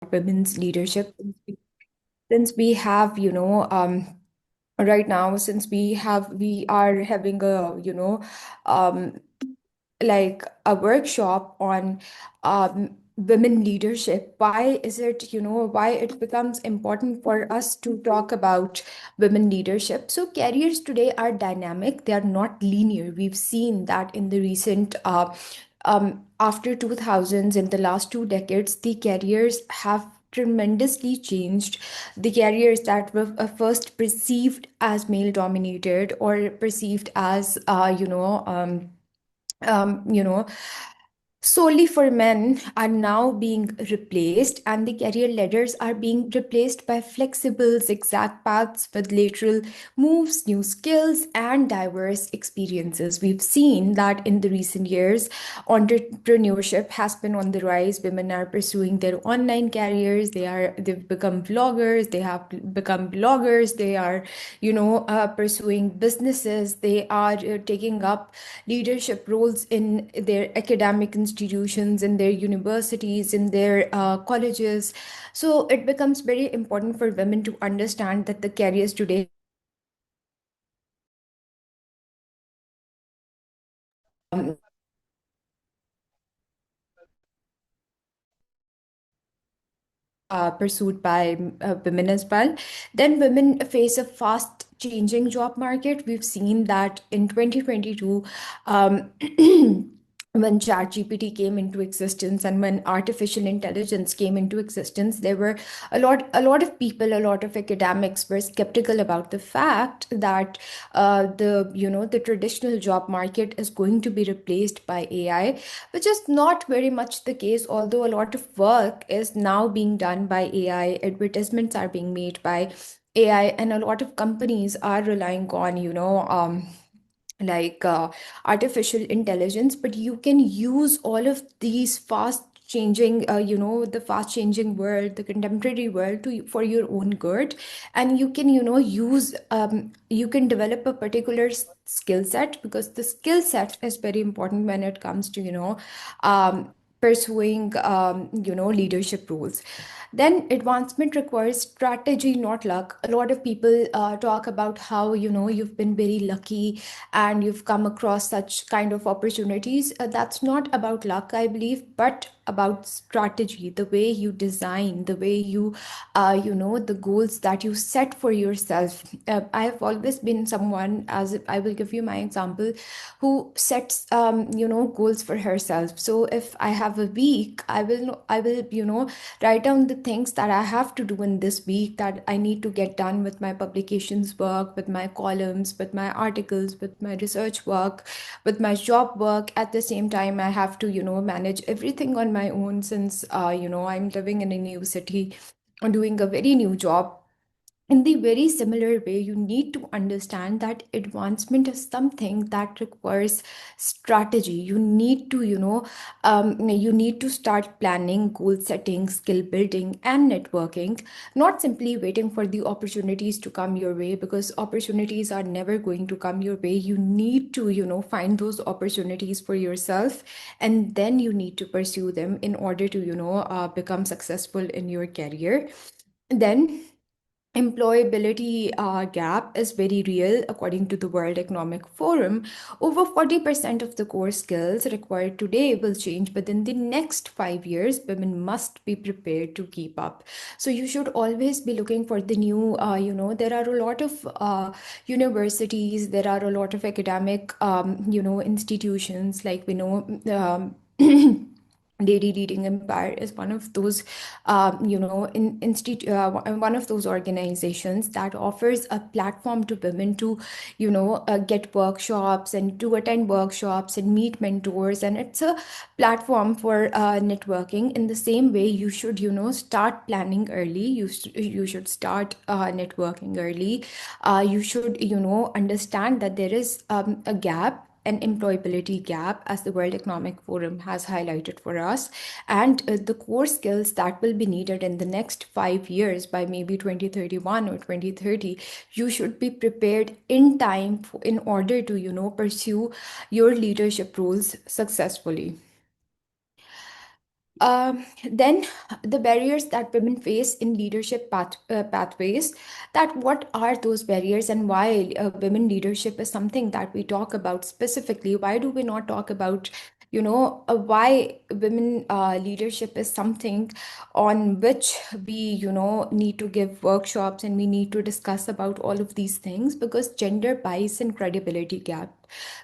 about women's leadership. Since we have, right now, since we are having a, um, like a workshop on women leadership. Why is it, why it becomes important for us to talk about women leadership? So careers today are dynamic, they are not linear. We've seen that in the recent after 2000s, in the last 2 decades, the careers have tremendously changed. The careers that were first perceived as male dominated or perceived as um, you know, solely for men are now being replaced, and the career ladders are being replaced by flexible zigzag paths with lateral moves, new skills, and diverse experiences. We've seen that in the recent years, entrepreneurship has been on the rise. Women are pursuing their online careers. They've become vloggers. They have become bloggers. They are, pursuing businesses. They are taking up leadership roles in their academic institutions, in their universities, in their colleges. So it becomes very important for women to understand that the careers today um, pursued by women as well. Then women face a fast changing job market. We've seen that in 2022, um, when ChatGPT came into existence and when artificial intelligence came into existence, there were a lot of people, a lot of academics were skeptical about the fact that the traditional job market is going to be replaced by AI, which is not very much the case. Although a lot of work is now being done by AI, advertisements are being made by AI, and a lot of companies are relying on like artificial intelligence. But you can use all of these fast changing the fast changing world, the contemporary world, to for your own good. And you can use you can develop a particular skill set, because the skill set is very important when it comes to pursuing leadership roles. Then advancement requires strategy, not luck. A lot of people talk about how you've been very lucky and you've come across such kind of opportunities. That's not about luck, I believe, but about strategy, the way you design, the way you the goals that you set for yourself. I have always been someone, as I will give you my example, who sets goals for herself. So if I have a week, I will write down the things that I have to do in this week, that I need to get done with my publications work, with my columns, with my articles, with my research work, with my job work. At the same time, I have to manage everything on my own, since I'm living in a new city, doing a very new job. In the very similar way, you need to understand that advancement is something that requires strategy. You need to start planning, goal setting, skill building, and networking, not simply waiting for the opportunities to come your way, because opportunities are never going to come your way. You need to find those opportunities for yourself, and then you need to pursue them in order to become successful in your career. Then employability gap is very real. According to the World Economic Forum, over 40% of the core skills required today will change within the next 5 years. Women must be prepared to keep up. So you should always be looking for the new, there are a lot of universities, there are a lot of academic, institutions, like we know. Lady Reading Empire is one of those, one of those organizations that offers a platform to women to, get workshops and to attend workshops and meet mentors, and it's a platform for networking. In the same way, you should, start planning early. You should start networking early. You should, understand that there is a gap, an employability gap, as the World Economic Forum has highlighted for us, and the core skills that will be needed in the next 5 years, by maybe 2031 or 2030. You should be prepared in time in order to, pursue your leadership roles successfully. Then the barriers that women face in leadership pathways, that what are those barriers, and why women leadership is something that we talk about specifically. Why do we not talk about, why women leadership is something on which we, need to give workshops, and we need to discuss about all of these things, because gender bias and credibility gap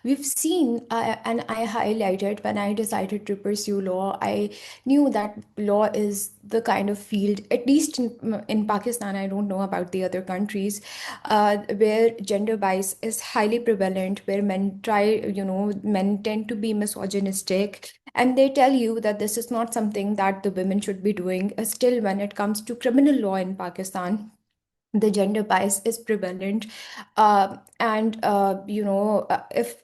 we've seen, and I highlighted when I decided to pursue law. I knew that law is the kind of field, at least in Pakistan, I don't know about the other countries, where gender bias is highly prevalent, where men tend to be misogynistic, and they tell you that this is not something that the women should be doing. Still, when it comes to criminal law in Pakistan, the gender bias is prevalent. If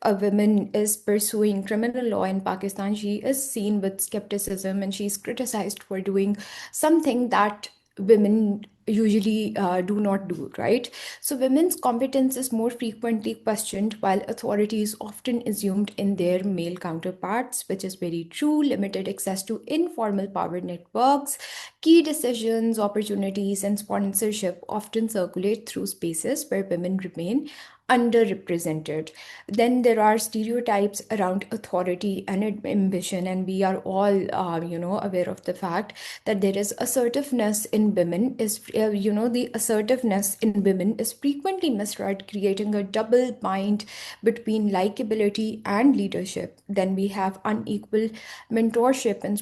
a woman is pursuing criminal law in Pakistan, she is seen with skepticism, and she's criticized for doing something that women usually do not do, right? So women's competence is more frequently questioned, while authority is often assumed in their male counterparts, which is very true. Limited access to informal power networks, key decisions, opportunities, and sponsorship often circulate through spaces where women remain underrepresented. Then there are stereotypes around authority and ambition, and we are all, aware of the fact that there is assertiveness in women. The assertiveness in women is frequently misread, creating a double bind between likability and leadership. Then we have unequal mentorship and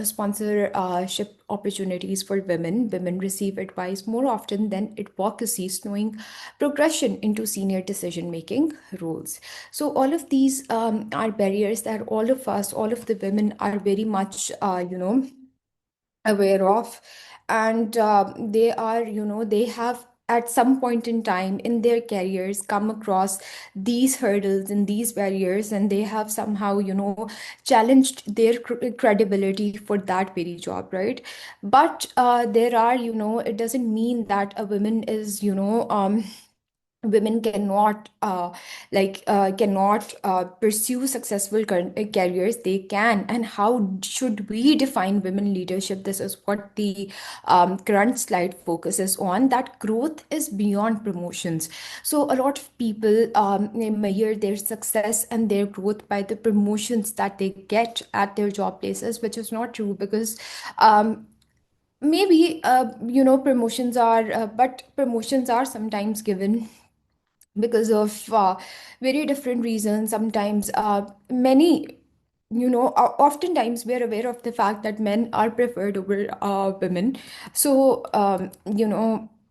sponsorship opportunities for women. Women receive advice more often than advocacy, slowing progression into senior decision making roles. So, all of these are barriers that all of us, all of the women, are very much, aware of. And they are, they have at some point in time in their careers come across these hurdles and these barriers, and they have somehow, challenged their credibility for that very job, right? But there are, it doesn't mean that a woman is, women cannot pursue successful careers. They can. And how should we define women leadership? This is what the current slide focuses on, that growth is beyond promotions. So a lot of people measure their success and their growth by the promotions that they get at their job places, which is not true. Because maybe promotions are sometimes given because of very different reasons. Sometimes many, oftentimes we're aware of the fact that men are preferred over women. So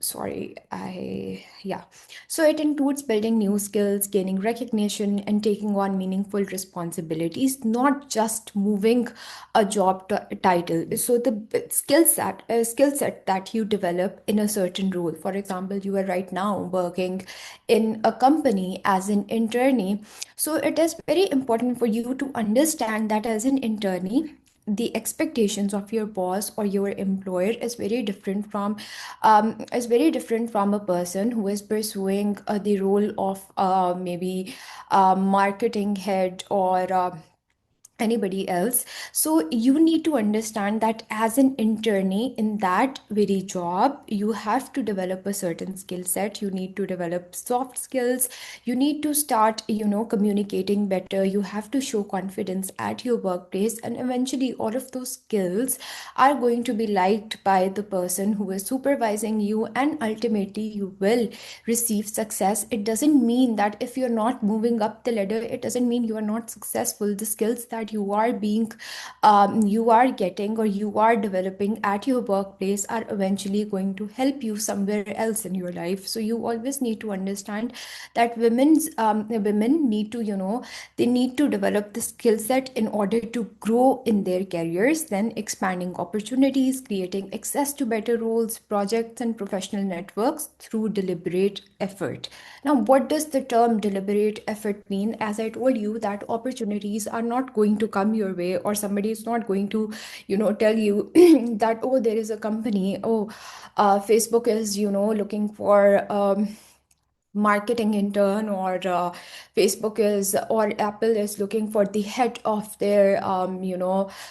sorry, I yeah so it includes building new skills, gaining recognition, and taking on meaningful responsibilities, not just moving a title. So the skill set that you develop in a certain role. For example, you are right now working in a company as an internee. So it is very important for you to understand that as an internee, the expectations of your boss or your employer is very different from a person who is pursuing the role of maybe marketing head or anybody else. So you need to understand that as an internee in that very job, you have to develop a certain skill set. You need to develop soft skills. You need to start, communicating better. You have to show confidence at your workplace, and eventually all of those skills are going to be liked by the person who is supervising you, and ultimately you will receive success. It doesn't mean that if you're not moving up the ladder, it doesn't mean you are not successful. The skills that you are getting or you are developing at your workplace are eventually going to help you somewhere else in your life. So you always need to understand that women need to, they need to develop the skill set in order to grow in their careers. Then expanding opportunities, creating access to better roles, projects, and professional networks through deliberate effort. Now, what does the term deliberate effort mean? As I told you, that opportunities are not going to come your way, or somebody is not going to, tell you that, oh, there is a company, oh, Facebook is, looking for marketing intern, or Facebook is or Apple is looking for the head of their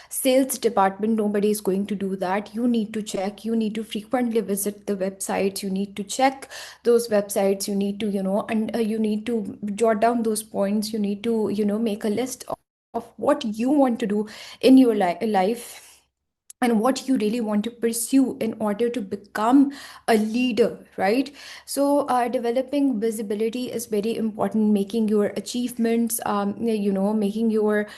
sales department. Nobody is going to do that. You need to check, you need to frequently visit the websites, you need to check those websites, you need to and you need to jot down those points, you need to make a list of what you want to do in your life, and what you really want to pursue in order to become a leader, right? So developing visibility is very important, making your achievements making your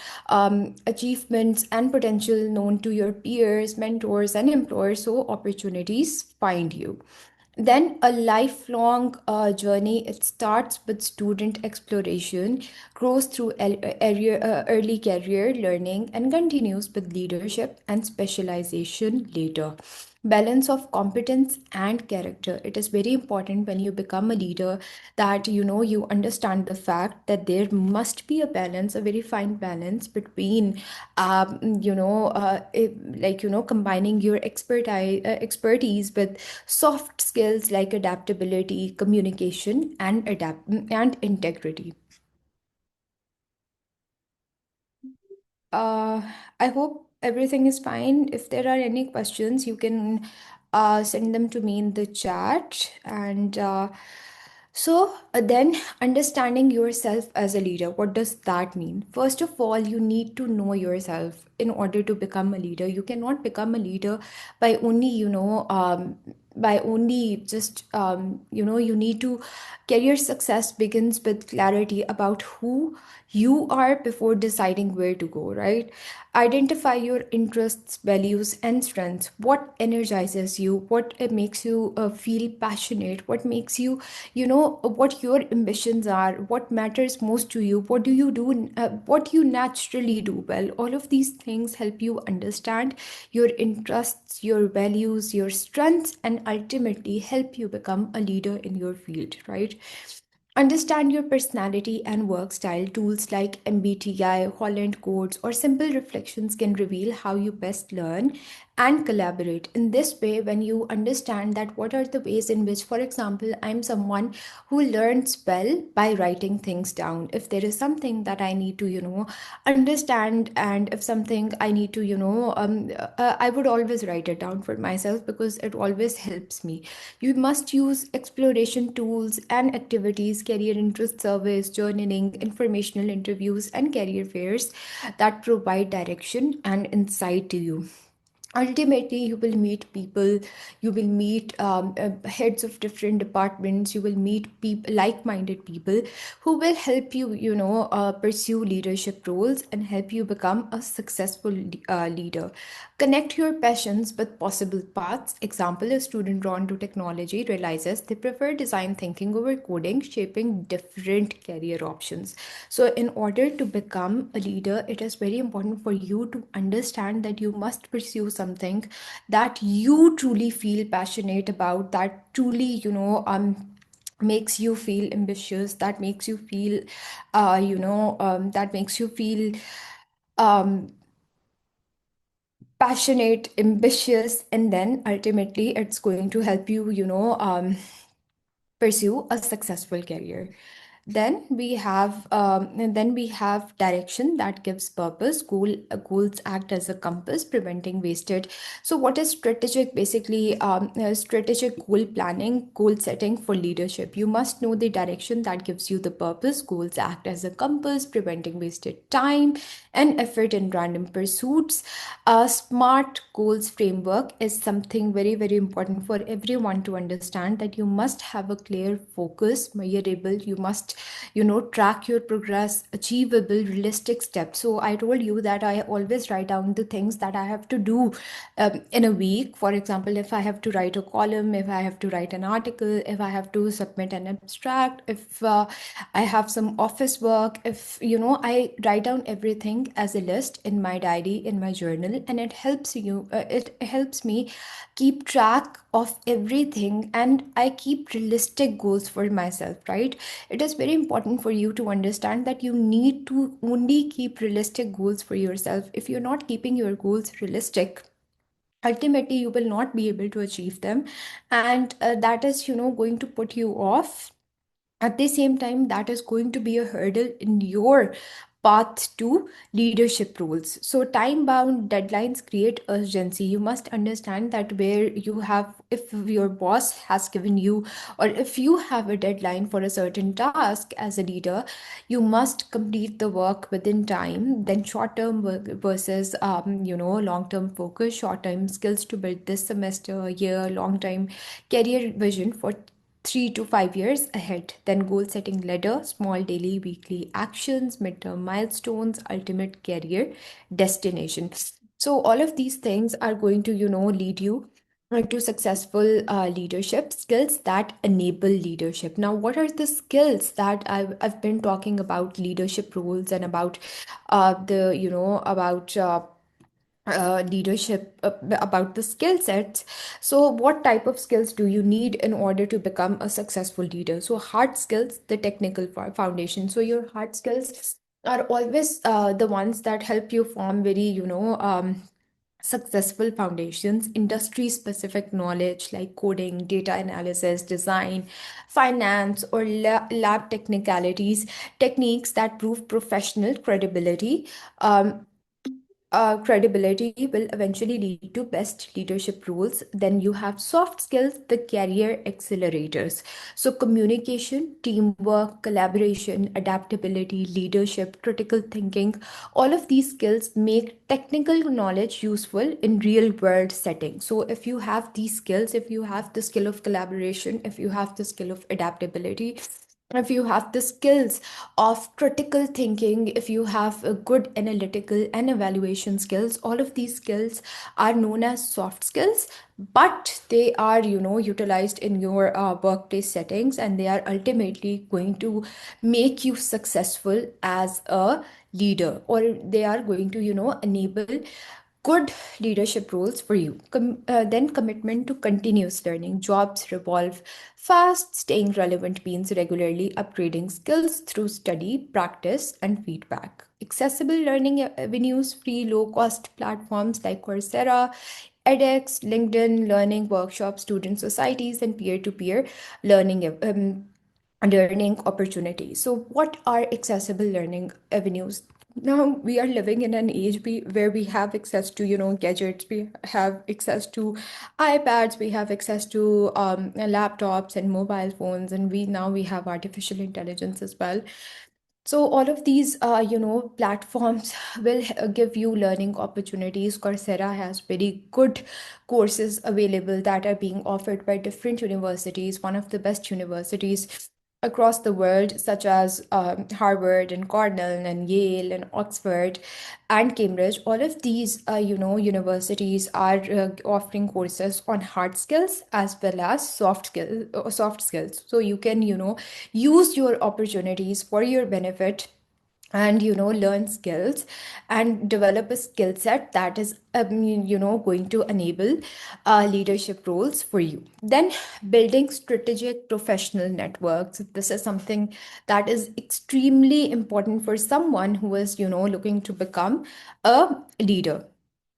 achievements and potential known to your peers, mentors, and employers, so opportunities find you. Then a lifelong journey. It starts with student exploration, grows through early career learning, and continues with leadership and specialization later. Balance of competence and character. It is very important when you become a leader that you understand the fact that there must be a balance, a very fine balance between combining your expertise with soft skills like adaptability, communication, and integrity. Uh, I hope everything is fine. If there are any questions, you can send them to me in the chat. And then understanding yourself as a leader, what does that mean? First of all, you need to know yourself in order to become a leader. You cannot become a leader by only, by only just, you need to, career success begins with clarity about who you are before deciding where to go, right? Identify your interests, values, and strengths. What energizes you? What makes you feel passionate? What makes you, what your ambitions are? What matters most to you? What do you do? What you naturally do well? All of these things help you understand your interests, your values, your strengths, and ultimately help you become a leader in your field, right? Understand your personality and work style. Tools like MBTI, Holland Codes, or simple reflections can reveal how you best learn and collaborate. In this way, when you understand that what are the ways in which, for example, I'm someone who learns well by writing things down. If there is something that I need to, understand, and if something I need to, I would always write it down for myself because it always helps me. You must use exploration tools and activities, career interest surveys, journaling, informational interviews, and career fairs that provide direction and insight to you. Ultimately, you will meet people, you will meet heads of different departments, you will meet people, like-minded people, who will help you, pursue leadership roles and help you become a successful leader. Connect your passions with possible paths. Example, a student drawn to technology realizes they prefer design thinking over coding, shaping different career options. So in order to become a leader, it is very important for you to understand that you must pursue something that you truly feel passionate about, that truly, makes you feel ambitious, that makes you feel, that makes you feel um, passionate, ambitious, and then ultimately it's going to help you, pursue a successful career. Then we have direction that gives purpose. Goals act as a compass, preventing wasted. So what is strategic? Basically, strategic goal planning, goal setting for leadership. You must know the direction that gives you the purpose. Goals act as a compass, preventing wasted time and effort in random pursuits. A smart goals framework is something very, very important for everyone to understand, that you must have a clear focus, measurable. You must, track your progress, achievable, realistic steps. So I told you that I always write down the things that I have to do in a week. For example, if I have to write a column, if I have to write an article, if I have to submit an abstract, if I have some office work, if I write down everything as a list in my diary, in my journal, and it helps me keep track of everything, and I keep realistic goals for myself, right? It is very important for you to understand that you need to only keep realistic goals for yourself. If you're not keeping your goals realistic, ultimately you will not be able to achieve them, and that is going to put you off At the same time, that is going to be a hurdle in your path to leadership roles. So time bound deadlines create urgency. You must understand that where you have, if your boss has given you, or if you have a deadline for a certain task as a leader, you must complete the work within time. Then short term work versus long term focus. Short term skills to build this semester, year, long time career vision for 3 to 5 years ahead. Then goal setting ladder, small daily, weekly actions, midterm milestones, ultimate career destination. So all of these things are going to, lead you to successful leadership skills that enable leadership. Now, what are the skills that I've been talking about leadership roles and about the, about leadership, about the skill sets. So what type of skills do you need in order to become a successful leader? So hard skills, the technical foundation. So your hard skills are always the ones that help you form very, successful foundations. Industry specific knowledge like coding, data analysis, design, finance, or lab technicalities, techniques that prove professional credibility. Credibility will eventually lead to best leadership roles. Then you have soft skills, the career accelerators. So, communication, teamwork, collaboration, adaptability, leadership, critical thinking, all of these skills make technical knowledge useful in real world settings. So, if you have these skills, if you have the skill of collaboration, if you have the skill of adaptability, if you have the skills of critical thinking, if you have a good analytical and evaluation skills, all of these skills are known as soft skills, but they are, utilized in your workplace settings, and they are ultimately going to make you successful as a leader, or they are going to, enable good leadership roles for you. Then commitment to continuous learning. Jobs revolve fast. Staying relevant means regularly upgrading skills through study, practice, and feedback. Accessible learning avenues, free low cost platforms like Coursera, edX, LinkedIn, learning workshops, student societies, and peer to peer learning. Learning opportunities. So, what are accessible learning avenues? Now we are living in an age where we have access to, gadgets, we have access to iPads, we have access to laptops and mobile phones, and we have artificial intelligence as well. So all of these, platforms will give you learning opportunities. Coursera has very good courses available that are being offered by different universities, one of the best universities across the world, such as Harvard and Cornell and Yale and Oxford and Cambridge. All of these, universities are offering courses on hard skills as well as soft skills. So you can, use your opportunities for your benefit, and learn skills and develop a skill set that is going to enable leadership roles for you. Then building strategic professional networks, this is something that is extremely important for someone who is looking to become a leader.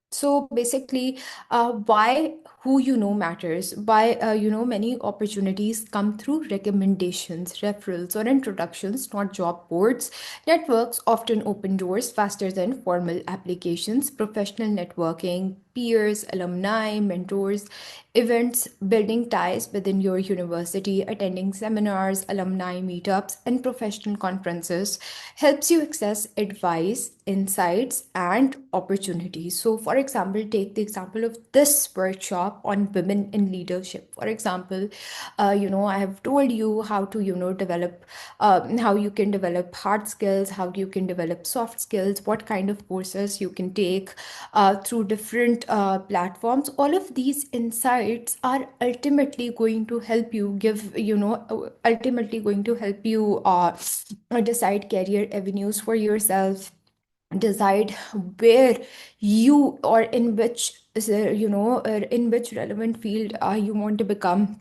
So basically, why who matters. Why many opportunities come through recommendations, referrals, or introductions, not job boards. Networks often open doors faster than formal applications. Professional networking, peers, alumni, mentors, events, building ties within your university, attending seminars, alumni meetups, and professional conferences helps you access advice, insights, and opportunities. So, for example, take the example of this workshop on women in leadership. For example, I have told you how to, develop, how you can develop hard skills, how you can develop soft skills, what kind of courses you can take through different platforms. All of these insights are ultimately going to help you ultimately going to help you decide career avenues for yourself, decide where you, or in which in which relevant field you want to become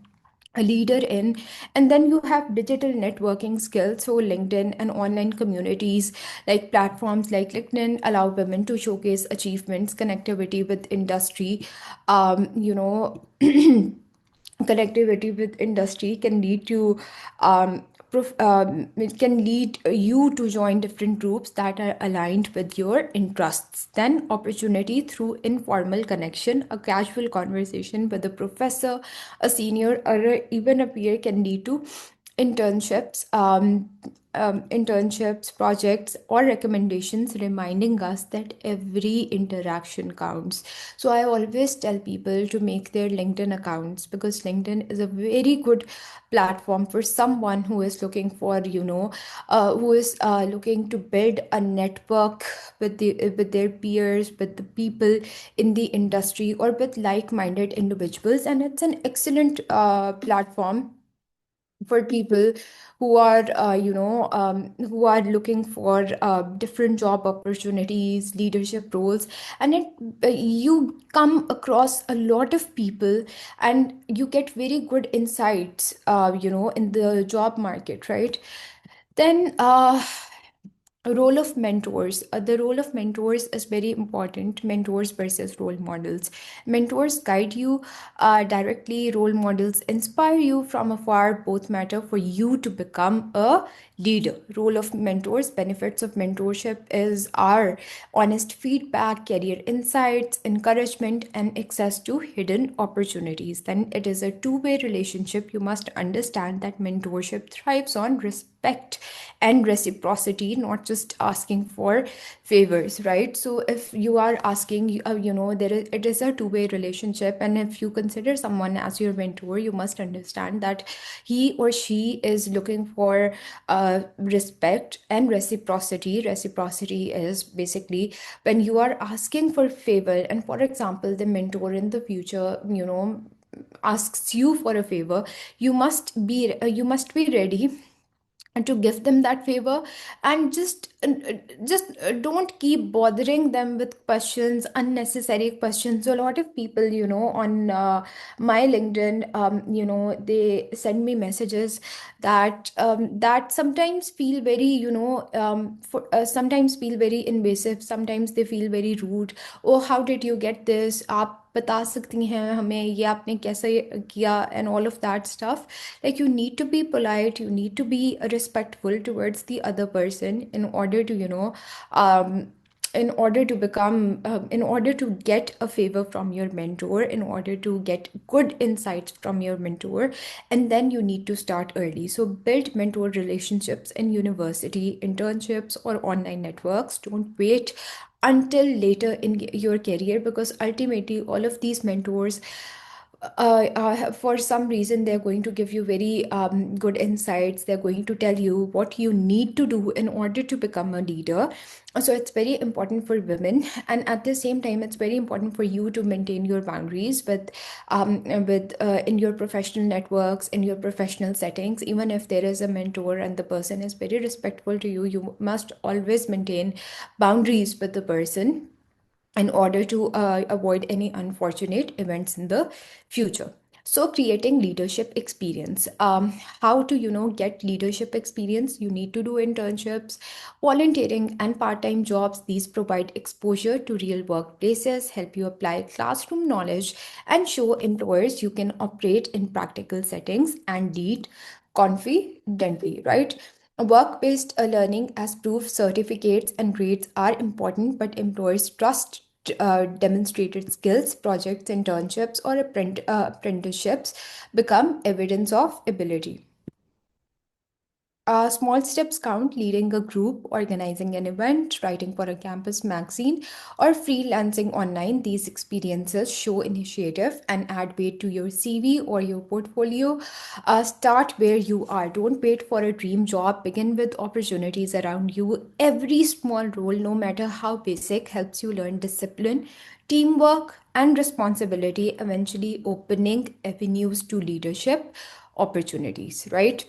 a leader in. And then you have digital networking skills. So LinkedIn and online communities, like platforms like LinkedIn, allow women to showcase achievements. Connectivity with industry, um, you know connectivity with industry can lead to it can lead you to join different groups that are aligned with your interests. Then opportunity through informal connection, a casual conversation with a professor, a senior, or even a peer can lead to internships, projects, or recommendations, reminding us that every interaction counts. So I always tell people to make their LinkedIn accounts, because LinkedIn is a very good platform for someone who is looking for, who is looking to build a network with their peers, with the people in the industry, or with like-minded individuals. And it's an excellent platform for people who are who are looking for different job opportunities, leadership roles. And you come across a lot of people, and you get very good insights in the job market, right? Then role of mentors, the role of mentors is very important. Mentors versus role models. Mentors guide you directly, role models inspire you from afar. Both matter for you to become a leader. Role of mentors, benefits of mentorship is our honest feedback, career insights, encouragement, and access to hidden opportunities. Then it is a two-way relationship. You must understand that mentorship thrives on respect and reciprocity, not just asking for favors, right? So if you are asking, it is a two-way relationship, and if you consider someone as your mentor, you must understand that he or she is looking for respect and reciprocity. Reciprocity is basically when you are asking for favor, and for example, the mentor in the future, asks you for a favor, you must be ready and to give them that favor. And just don't keep bothering them with questions, unnecessary questions. So a lot of people, on my LinkedIn, they send me messages that sometimes feel very, sometimes feel very invasive, sometimes they feel very rude. Oh, how did you get this? आप बता सकती हैं हमें ये आपने कैसे किया, and all of that stuff. Like, you need to be polite, you need to be respectful towards the other person in order to, um, in order to get a favor from your mentor, in order to get good insights from your mentor. And then you need to start early. So build mentor relationships in university, internships, or online networks. Don't wait until later in your career, because ultimately all of these mentors, for some reason, they're going to give you very good insights. They're going to tell you what you need to do in order to become a leader. So it's very important for women, and at the same time, it's very important for you to maintain your boundaries with in your professional networks, in your professional settings. Even if there is a mentor and the person is very respectful to you, you must always maintain boundaries with the person in order to avoid any unfortunate events in the future. So creating leadership experience, how to get leadership experience. You need to do internships, volunteering, and part-time jobs. These provide exposure to real workplaces, help you apply classroom knowledge, and show employers you can operate in practical settings and lead confidently, right? Work-based learning as proof, certificates, and grades are important, but employers trust demonstrated skills. Projects, internships, or apprenticeships become evidence of ability. Small steps count: leading a group, organizing an event, writing for a campus magazine, or freelancing online. These experiences show initiative and add weight to your CV or your portfolio. Start where you are. Don't wait for a dream job. Begin with opportunities around you. Every small role, no matter how basic, helps you learn discipline, teamwork, and responsibility, eventually opening avenues to leadership opportunities, right?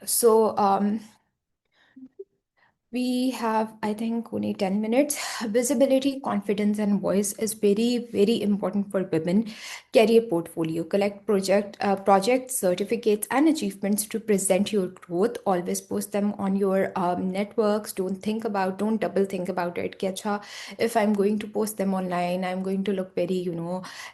So, We have, I think, only 10 minutes. Visibility, confidence, and voice is very, very important for women. Career portfolio, collect projects, certificates, and achievements to present your growth. Always post them on your networks. Don't double think about it. कि अच्छा, if I'm going to post them online, I'm going to look very,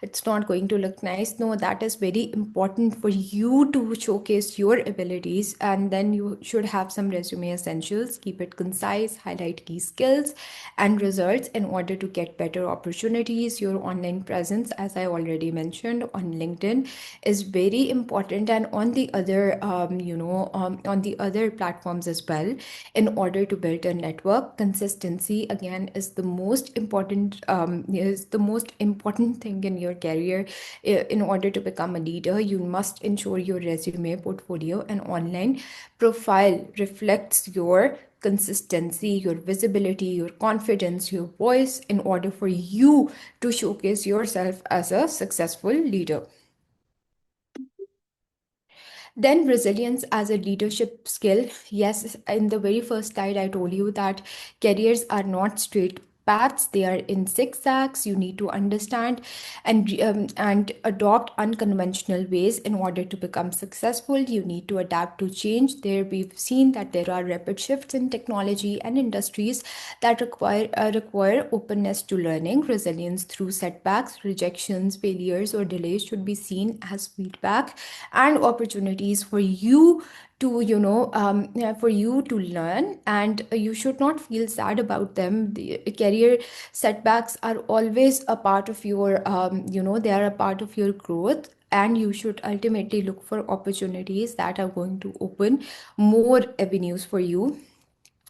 it's not going to look nice. No, that is very important for you to showcase your abilities. And then you should have some resume essentials, keep it concise, highlight key skills and results in order to get better opportunities. Your online presence, as I already mentioned, on LinkedIn is very important, and on the other on the other platforms as well, in order to build a network. Consistency again is the most important thing in your career. In order to become a leader, you must ensure your resume, portfolio, and online profile reflects your consistency, your visibility, your confidence, your voice, in order for you to showcase yourself as a successful leader. Then resilience as a leadership skill. Yes, in the very first slide, I told you that careers are not straight paths; they are in zigzags. You need to understand and adopt unconventional ways in order to become successful. You need to adapt to change. There we've seen that there are rapid shifts in technology and industries that require openness to learning. Resilience through setbacks, rejections, failures, or delays should be seen as feedback and opportunities for you to for you to learn, and you should not feel sad about them. The career setbacks are always a part of your they are a part of your growth, and you should ultimately look for opportunities that are going to open more avenues for you.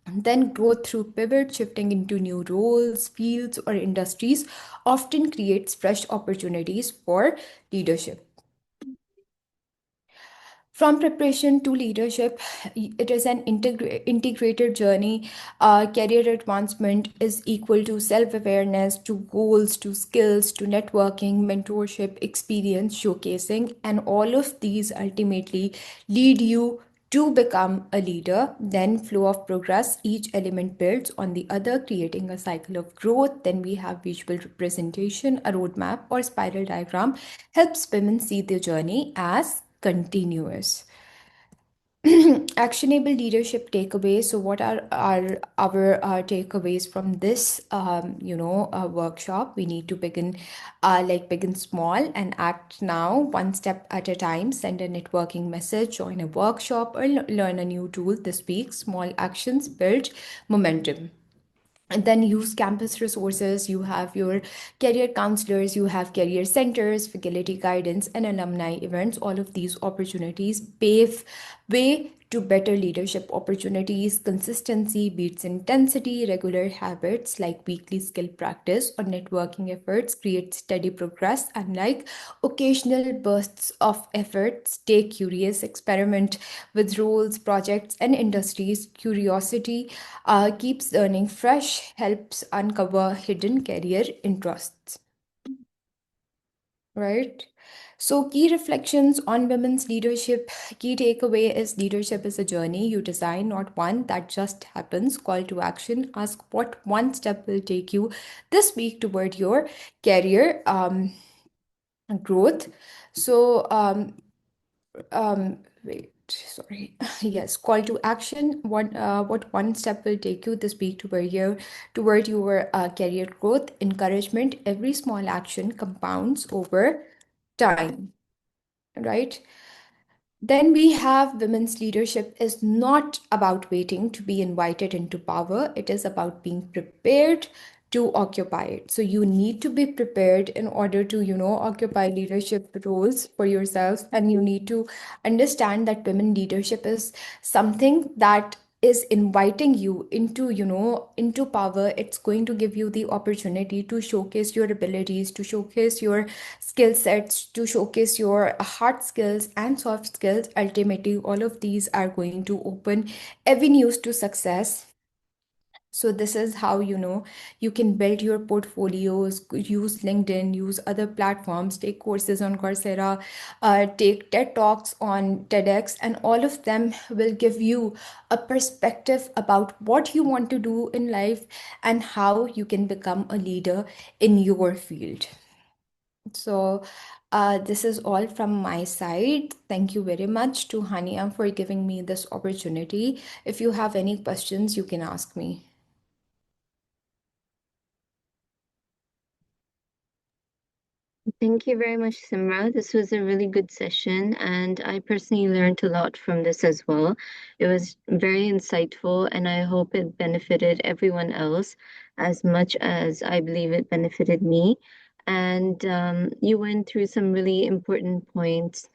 Then growth through pivot, shifting into new roles, fields, or industries often creates fresh opportunities for leadership. From preparation to leadership, it is an integrated journey. Career advancement is equal to self awareness, to goals, to skills, to networking, mentorship, experience, showcasing, and all of these ultimately lead you to become a leader. Then flow of progress, each element builds on the other, creating a cycle of growth. Then we have visual representation, a roadmap or spiral diagram helps women see the journey as continuous. Actionable leadership takeaways. So what are our takeaways from this workshop? We need to begin small and act now, one step at a time. Send a networking message, join a workshop, or learn a new tool this week. Small actions build momentum. And then use campus resources. You have your career counselors, you have career centers, faculty guidance, and alumni events. All of these opportunities pave way to better leadership opportunities. Consistency beats intensity. Regular habits like weekly skill practice or networking efforts create steady progress, unlike occasional bursts of effort. Stay curious, experiment with roles, projects, and industries. Curiosity keeps learning fresh, helps uncover hidden career interests, right? So, key reflections on women's leadership. Key takeaway is leadership is a journey you design, not one that just happens. Call to action. Ask what one step will take you this week toward your career growth. So, wait, sorry. Yes, call to action. What one step will take you this week toward your career growth? Encouragement. Every small action compounds over time, right? Then we have women's leadership is not about waiting to be invited into power. It is about being prepared to occupy it. So you need to be prepared in order to, occupy leadership roles for yourself. And you need to understand that women leadership is something that is inviting you into power. It's going to give you the opportunity to showcase your abilities, to showcase your skill sets, to showcase your hard skills and soft skills. Ultimately, all of these are going to open avenues to success. So this is how you can build your portfolios, use LinkedIn, use other platforms, take courses on Coursera, take TED Talks on TEDx, and all of them will give you a perspective about what you want to do in life and how you can become a leader in your field. So, this is all from my side. Thank you very much to Hania for giving me this opportunity. If you have any questions, you can ask me. Thank you very much, Simra. This was a really good session, and I personally learned a lot from this as well. It was very insightful, and I hope it benefited everyone else as much as I believe it benefited me. And you went through some really important points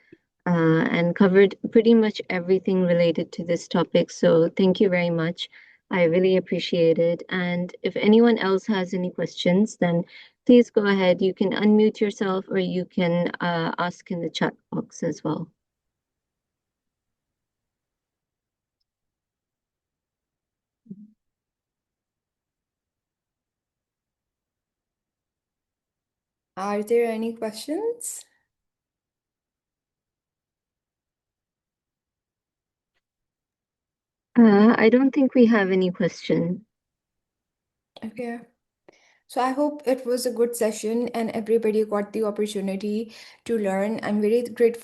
and covered pretty much everything related to this topic. So thank you very much. I really appreciate it. And if anyone else has any questions, then please go ahead. You can unmute yourself or you can ask in the chat box as well. Are there any questions? I don't think we have any question. Okay. So I hope it was a good session and everybody got the opportunity to learn. I'm very grateful